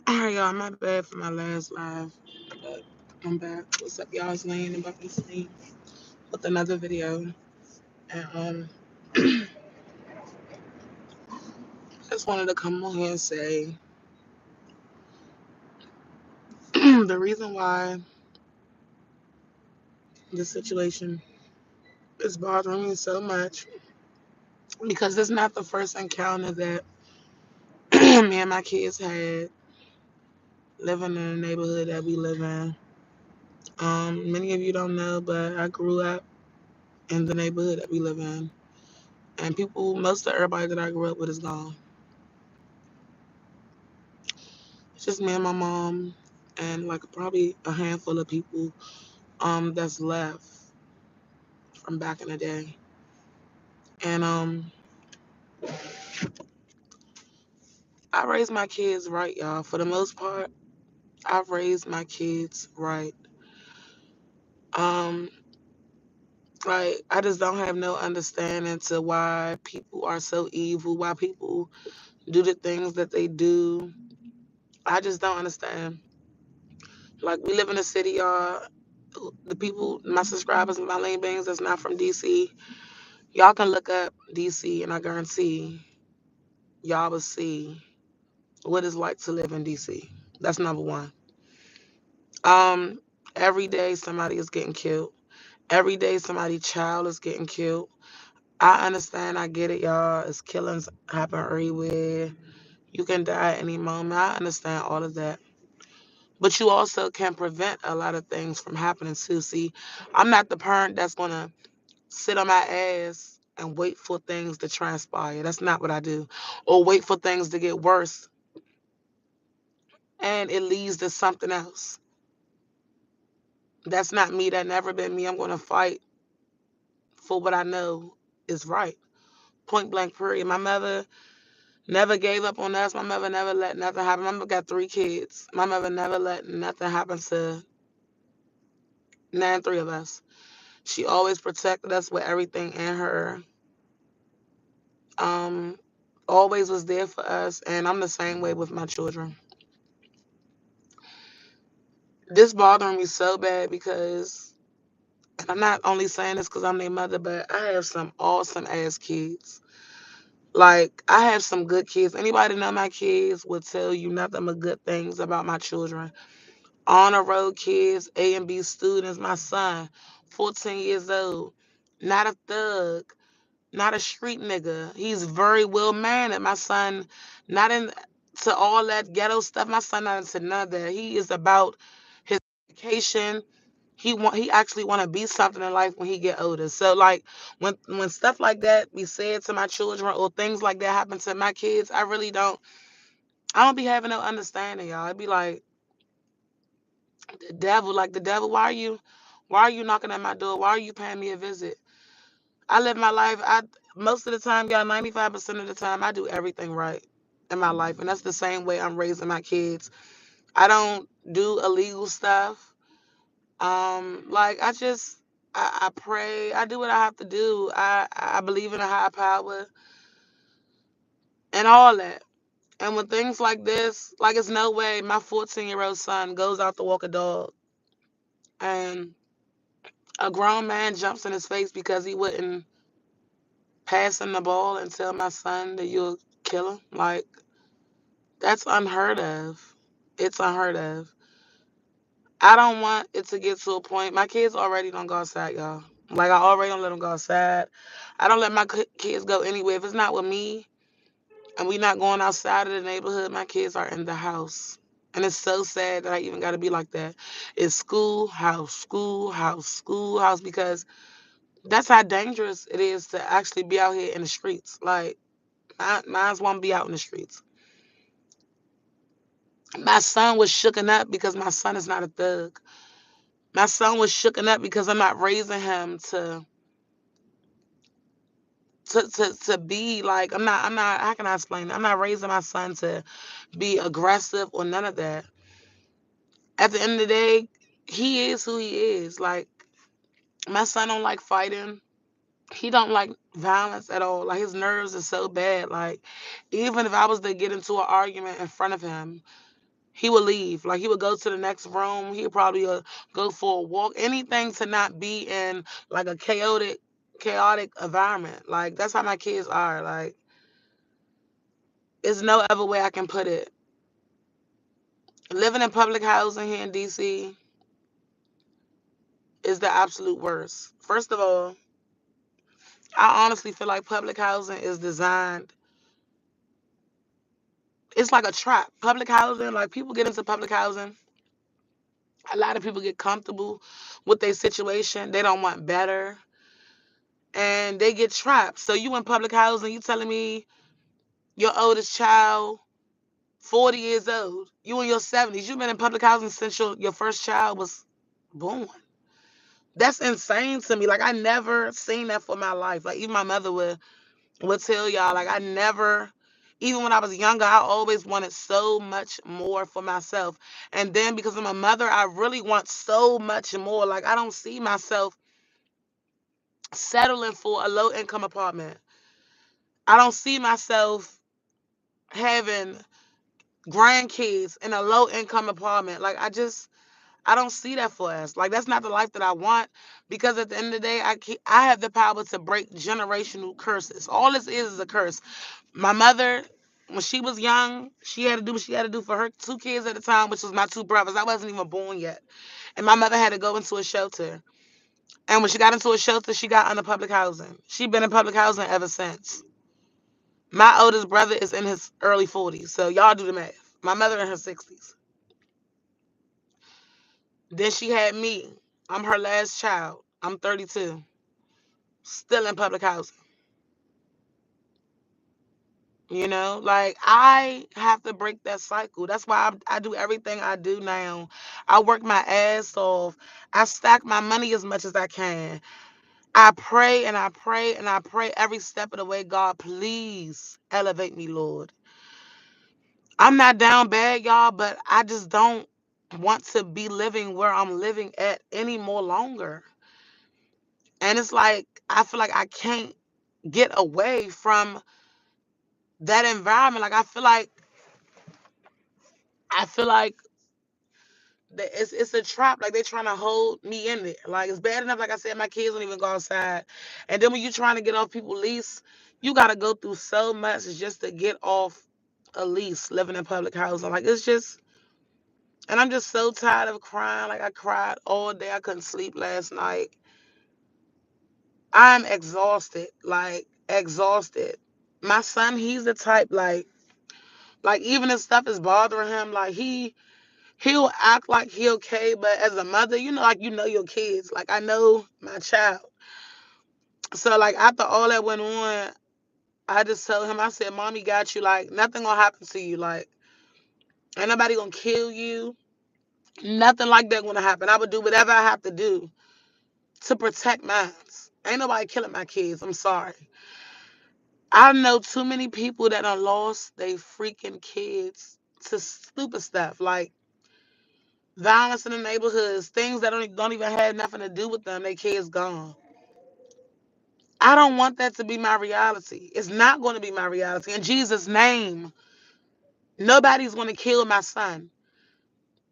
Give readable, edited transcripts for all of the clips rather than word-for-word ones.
Alright, y'all, my bad for my last live, but I'm back. What's up, y'all? It's Lane and Bucky Sleep with another video. And just wanted to come on here and say the reason why this situation is bothering me so much because it's not the first encounter that me and my kids had living in the neighborhood that we live in. Many of you don't know, but I grew up in the neighborhood that we live in, and most of everybody that I grew up with is gone. It's just me and my mom and like probably a handful of people that's left from back in the day. And I raised my kids right, y'all. For the most part, I've raised my kids right. Um like I just don't have no understanding to why people are so evil, why people do the things that they do. I just don't understand. Like we live in a city, y'all. The people, my subscribers, my lane bangs that's not from DC, y'all can look up DC and I guarantee y'all will see what it's like to live in DC. That's number one. Um, every day somebody is getting killed. Every day somebody's child is getting killed. I understand, I get it, y'all. It's killings happen everywhere. You can die at any moment. I understand all of that. But you also can prevent a lot of things from happening too. See, I'm not the parent that's gonna sit on my ass and wait for things to transpire. That's not what I do. Or wait for things to get worse and it leads to something else. That's not me. That never been me. I'm going to fight for what I know is right. Point blank, period. My mother never gave up on us. My mother never let nothing happen. My mother got 3 kids. My mother never let nothing happen to none, three of us. She always protected us with everything in her. Um, always was there for us. And I'm the same way with my children. This bothering me so bad because, and I'm not only saying this because I'm their mother, but I have some awesome ass kids. Like, I have some good kids. Anybody know my kids will tell you nothing but good things about my children. Honor road kids, A and B students. My son, 14 years old, not a thug, not a street nigga. He's very well mannered. My son, not into all that ghetto stuff. My son not into none of that. He is about his education. He actually want to be something in life when he get older. So like when stuff like that be said to my children or things like that happen to my kids, I don't be having no understanding, y'all. It'd be like the devil, why are you knocking at my door? Why are you paying me a visit? I live my life. I Most of the time, y'all, 95% of the time, I do everything right in my life. And that's the same way I'm raising my kids. I don't do illegal stuff. Like I pray. I do what I have to do. I believe in a higher power and all that. And when things like this, like it's no way my 14-year-old son goes out to walk a dog and a grown man jumps in his face because he wouldn't pass him the ball and tell my son that you'll kill him. Like that's unheard of. It's unheard of. I don't want it to get to a point. My kids already don't go outside, y'all. Like I already don't let them go outside. I don't let my kids go anywhere. If it's not with me and we not going outside of the neighborhood, my kids are in the house. And it's so sad that I even got to be like that. It's schoolhouse, schoolhouse, schoolhouse, because that's how dangerous it is to actually be out here in the streets. Like, mine's won't be out in the streets. My son was shooken up because my son is not a thug. My son was shooken up because I'm not raising him to be like I'm not how can I explain it? I'm not raising my son to be aggressive or none of that. At the end of the day, he is who he is. Like my son don't like fighting. He don't like violence at all. Like his nerves are so bad. Like even if I was to get into an argument in front of him, he would leave. Like he would go to the next room. He would probably go for a walk. Anything to not be in like a chaotic environment. Like that's how my kids are. Like there's no other way I can put it. Living in public housing here in DC is the absolute worst. First of all, I honestly feel like public housing is designed. It's like a trap. Public housing, like people get into public housing. A lot of people get comfortable with their situation. They don't want better, and they get trapped. So you in public housing, you telling me your oldest child, 40 years old, you in your 70s, you've been in public housing since your first child was born. That's insane to me. Like I never seen that for my life. Like even my mother would tell y'all, like I never, even when I was younger, I always wanted so much more for myself. And then because I'm a mother, I really want so much more. Like I don't see myself settling for a low income apartment. I don't see myself having grandkids in a low income apartment. Like I don't see that for us. Like that's not the life that I want because at the end of the day, I have the power to break generational curses. All this is a curse. My mother, when she was young, she had to do what she had to do for her two kids at the time, which was my two brothers. I wasn't even born yet. And my mother had to go into a shelter. And when she got into a shelter, she got under public housing. She been in public housing ever since. My oldest brother is in his early 40s. So y'all do the math. My mother in her 60s. Then she had me. I'm her last child. I'm 32. Still in public housing. Like I have to break that cycle. That's why I do everything I do now. I work my ass off. I stack my money as much as I can. I pray and I pray and I pray every step of the way. God, please elevate me, Lord. I'm not down bad, y'all, but I just don't want to be living where I'm living at any more longer. And it's like I feel like I can't get away from that environment. Like I feel like it's a trap. Like they're trying to hold me in there. Like it's bad enough. Like I said, my kids don't even go outside, and then when you're trying to get off people's lease, you got to go through so much just to get off a lease living in public housing. Like it's just, and I'm just so tired of crying. Like I cried all day. I couldn't sleep last night. I'm exhausted. Like exhausted. My son, he's the type like even if stuff is bothering him, like he'll act like he okay, but as a mother, like your kids. Like I know my child. So like after all that went on, I just told him, I said, Mommy got you. Like nothing gonna happen to you. Like ain't nobody gonna kill you. Nothing like that gonna happen. I would do whatever I have to do to protect mine. Ain't nobody killing my kids. I'm sorry. I know too many people that done lost their freaking kids to stupid stuff like violence in the neighborhoods, things that don't even have nothing to do with them. Their kids gone. I don't want that to be my reality. It's not going to be my reality. In Jesus' name, nobody's going to kill my son.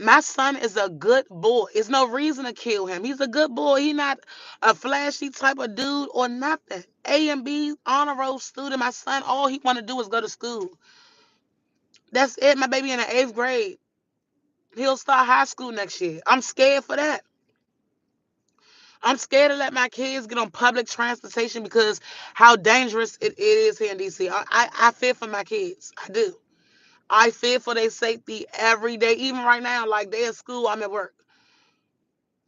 My son is a good boy. There's no reason to kill him. He's a good boy. He's not a flashy type of dude or nothing. A and B honor roll student. My son, all he want to do is go to school. That's it. My baby in the 8th grade. He'll start high school next year. I'm scared for that. I'm scared to let my kids get on public transportation because how dangerous it is here in DC. I fear for my kids. I do. I fear for their safety every day. Even right now, like they at school, I'm at work.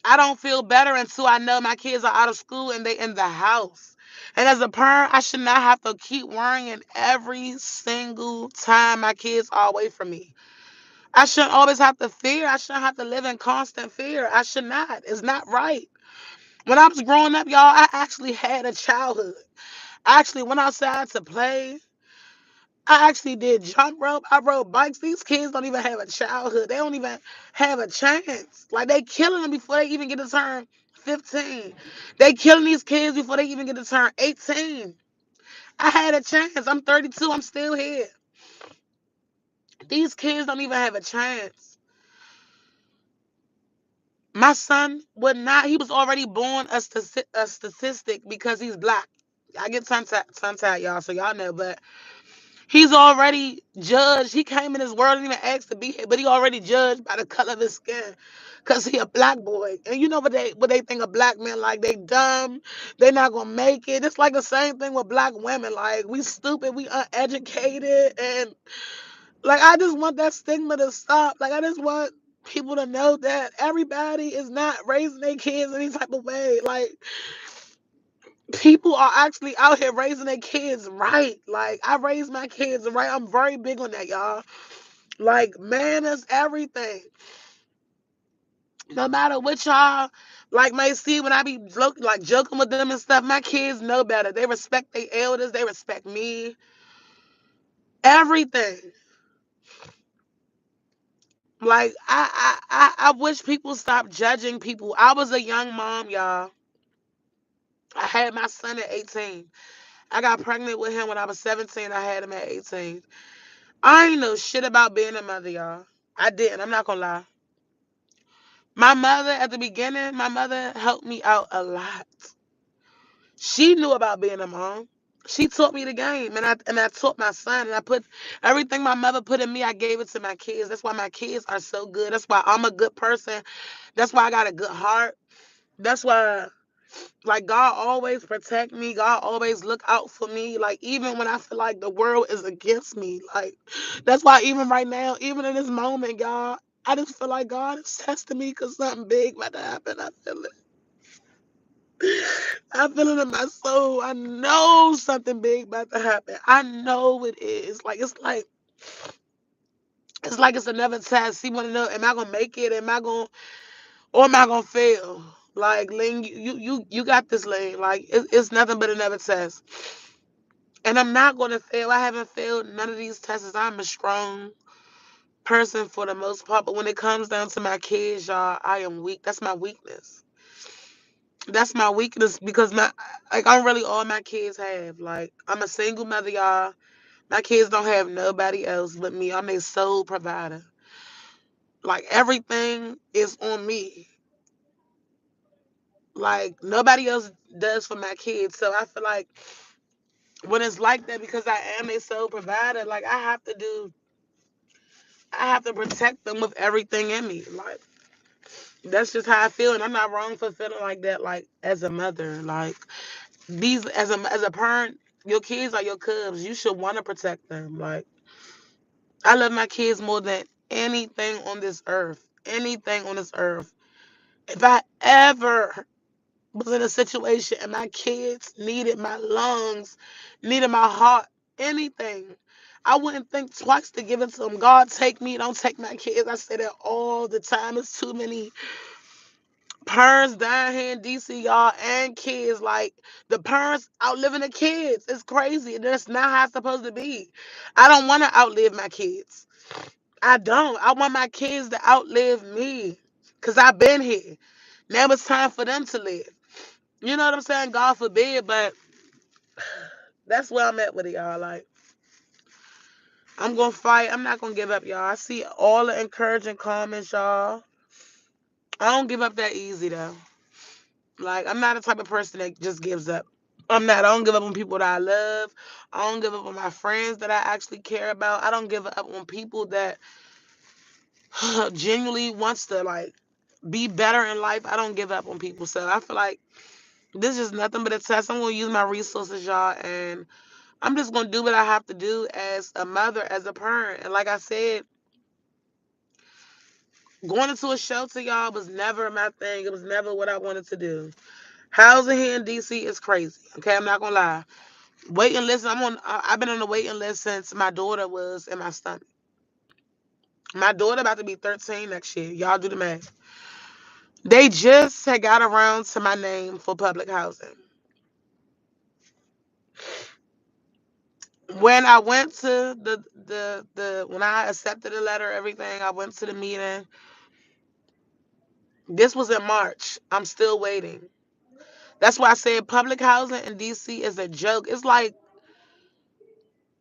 I don't feel better until I know my kids are out of school and they in the house. And as a parent, I should not have to keep worrying every single time my kids are away from me. I shouldn't always have to fear. I shouldn't have to live in constant fear. I should not. It's not right. When I was growing up, y'all, I actually had a childhood. I actually went outside to play. I actually did jump rope. I rode bikes. These kids don't even have a childhood. They don't even have a chance. Like they killing them before they even get to turn 15. They killing these kids before they even get to turn 18. I had a chance. I'm 32. I'm still here. These kids don't even have a chance. My son would not. He was already born a statistic because he's black. I get tongue tied, y'all, so y'all know. But he's already judged. He came in this world and even asked to be here, but he already judged by the color of his skin, cause he a black boy. And you know what they think of black men, like they dumb, they not gonna make it. It's like the same thing with black women. Like we stupid, we uneducated, and like I just want that stigma to stop. Like I just want people to know that everybody is not raising their kids any type of way. Like people are actually out here raising their kids right. Like I raised my kids right. I'm very big on that, y'all. Like man is everything. No matter what y'all like may see when I be like joking with them and stuff, my kids know better. They respect their elders. They respect me. Everything. Like I wish people stop judging people. I was a young mom, y'all. I had my son at 18. I got pregnant with him when I was 17. I had him at 18. I ain't know shit about being a mother, y'all. I didn't. I'm not gonna lie. My mother at the beginning, my mother helped me out a lot. She knew about being a mom. She taught me the game, and I taught my son, and I put everything my mother put in me. I gave it to my kids. That's why my kids are so good. That's why I'm a good person. That's why I got a good heart. That's why, like, God always protect me. God always look out for me. Like, even when I feel like the world is against me. Like, that's why even right now, even in this moment, y'all, I just feel like God is testing me because something big about to happen. I feel it. I feel it in my soul. I know something big about to happen. I know it is. Like, it's like it's another test. He want to know, am I gonna make it? Or am I gonna fail? Like, Lane, you got this, Lane. Like, it's nothing but another test. And I'm not gonna fail. I haven't failed none of these tests. I'm a strong person for the most part. But when it comes down to my kids, y'all, I am weak. That's my weakness. That's my weakness because I'm really all my kids have. Like, I'm a single mother, y'all. My kids don't have nobody else but me. I'm their sole provider. Like, everything is on me. Like, nobody else does for my kids. So I feel like when it's like that, because I am their sole provider, like I have to protect them with everything in me. Like, that's just how I feel, and I'm not wrong for feeling like that. Like, as a mother, like these as a parent, your kids are your cubs. You should want to protect them. Like, I love my kids more than anything on this earth. Anything on this earth. If I ever was in a situation and my kids needed my lungs, needed my heart, anything, I wouldn't think twice to give it to them. God, take me, don't take my kids. I say that all the time. It's too many parents down here in DC, y'all, and kids. Like, the parents outliving the kids. It's crazy. That's not how it's supposed to be. I don't want to outlive my kids. I don't. I want my kids to outlive me. Because I've been here. Now it's time for them to live. You know what I'm saying? God forbid, but that's where I'm at with it, y'all. Like, I'm gonna fight. I'm not gonna give up, y'all. I see all the encouraging comments, y'all. I don't give up that easy though. Like, I'm not the type of person that just gives up. I'm not. I don't give up on people that I love. I don't give up on my friends that I actually care about. I don't give up on people that genuinely wants to, like, be better in life. I don't give up on people. So I feel like this is nothing but a test. I'm gonna use my resources, y'all, and I'm just gonna do what I have to do as a mother, as a parent. And like I said, going into a shelter, y'all, was never my thing. It was never what I wanted to do. Housing here in DC is crazy. Okay, I'm not gonna lie. Waiting list. I've been on the waiting list since my daughter was in my stomach. My daughter about to be 13 next year. Y'all do the math. They just had got around to my name for public housing. When I went to the when I accepted the letter, everything, I went to the meeting. This was in March. I'm still waiting. That's why I said public housing in DC is a joke. It's like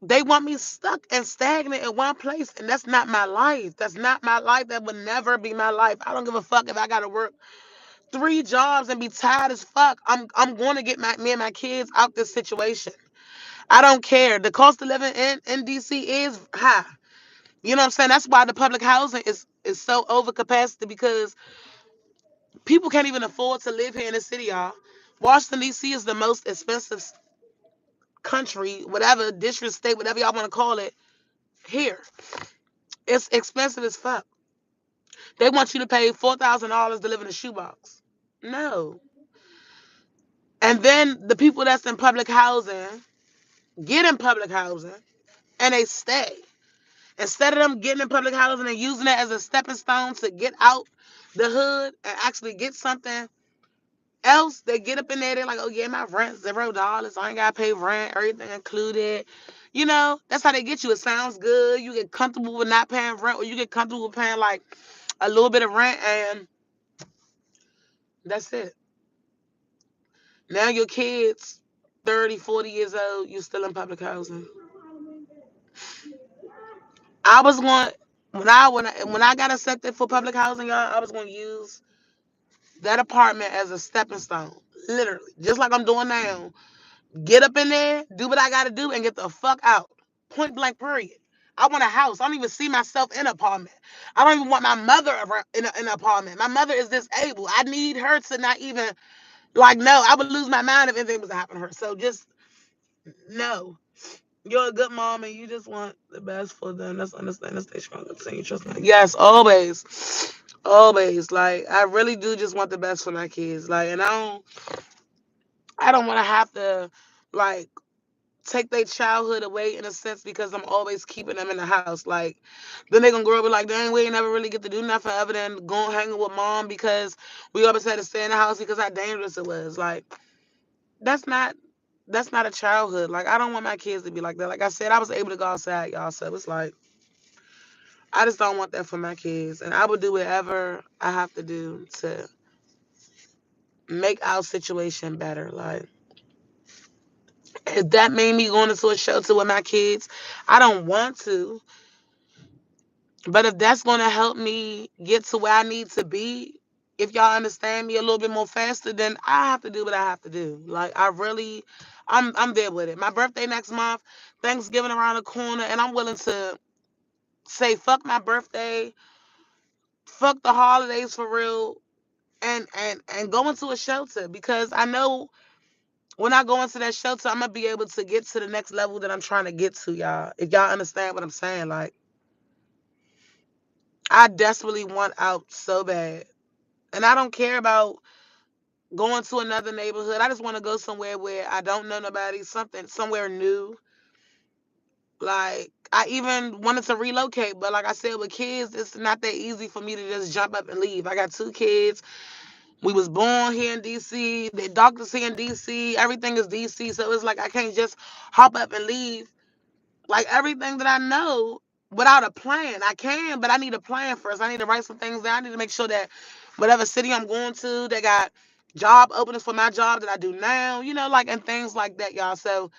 They want me stuck and stagnant in one place, and that's not my life. That's not my life. That would never be my life. I don't give a fuck if I gotta work 3 jobs and be tired as fuck. I'm going to get me and my kids out this situation. I don't care. The cost of living in DC is high. You know what I'm saying? That's why the public housing is so over capacity, because people can't even afford to live here in the city, y'all. Washington D.C. is the most expensive country, whatever district, state, whatever y'all want to call it. Here, it's expensive as fuck. They want you to pay $4,000 to live in a shoebox. No. And then the people that's in public housing get in public housing and they stay. Instead of them getting in public housing and using it as a stepping stone to get out the hood and actually get something else, they get up in there, they're like, oh yeah, my rent $0. I ain't gotta pay rent, everything included. You know, that's how they get you. It sounds good. You get comfortable with not paying rent, or you get comfortable with paying like a little bit of rent, and that's it. Now your kids 30, 40 years old, you still in public housing. I was going when I got accepted for public housing, y'all, I was gonna use that apartment as a stepping stone. Literally. Just like I'm doing now. Get up in there, do what I gotta do, and get the fuck out. Point blank, period. I want a house. I don't even see myself in an apartment. I don't even want my mother in an apartment. My mother is disabled. I need her to not even, like, no, I would lose my mind if anything was to happen to her. So just, no. You're a good mom and you just want the best for them. Let's understand and stay strong. Continue trust me. Yes, always. Always. Like, I really do just want the best for my kids. Like, and I don't want to have to, like, take their childhood away in a sense, because I'm always keeping them in the house. Like, then they gonna grow up and be like, dang, we ain't never really get to do nothing other than go hanging with mom, because we always had to stay in the house because how dangerous it was. Like, that's not that's not a childhood. Like, I don't want my kids to be like that. Like I said, I was able to go outside, y'all. So it's like, I just don't want that for my kids. And I would do whatever I have to do to make our situation better. Like, if that made me going into a shelter with my kids, I don't want to. But if that's going to help me get to where I need to be, if y'all understand me a little bit more faster, then I have to do what I have to do. Like, I really, I'm there with it. My birthday next month, Thanksgiving around the corner, and I'm willing to say fuck my birthday, fuck the holidays for real, and go into a shelter, because I know when I go into that shelter, I'm gonna be able to get to the next level that I'm trying to get to, y'all. If y'all understand what I'm saying, like, I desperately want out so bad. And I don't care about going to another neighborhood. I just want to go somewhere where I don't know nobody, somewhere new. Like, I even wanted to relocate, but like I said, with kids, it's not that easy for me to just jump up and leave. I got 2 kids. We was born here in DC. The doctors here in DC. Everything is DC. So it's like I can't just hop up and leave. Like, everything that I know without a plan. I can, but I need a plan first. I need to write some things down. I need to make sure that whatever city I'm going to, they got job openings for my job that I do now, like, and things like that, y'all. So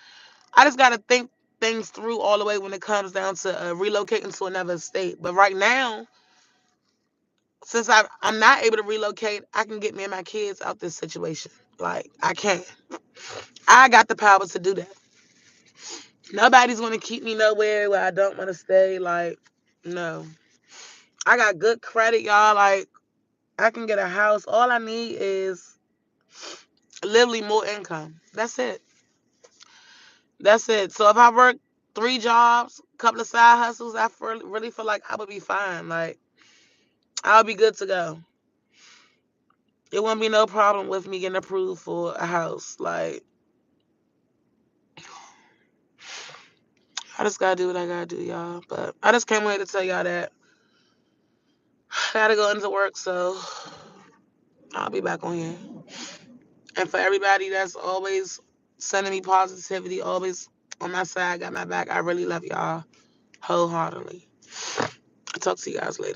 I just got to think things through all the way when it comes down to relocating to another state. But right now, since I'm not able to relocate, I can get me and my kids out this situation. Like, I can. I got the power to do that. Nobody's going to keep me nowhere where I don't want to stay. Like, no. I got good credit, y'all. Like, I can get a house. All I need is literally more income. That's it. That's it. So if I work 3 jobs, a couple of side hustles, really feel like I would be fine. Like, I'll be good to go. It won't be no problem with me getting approved for a house. Like, I just gotta do what I gotta do, y'all. But I just came here to tell y'all that I gotta go into work, so I'll be back on here. And for everybody that's always sending me positivity, always on my side, got my back, I really love y'all wholeheartedly. I'll talk to you guys later.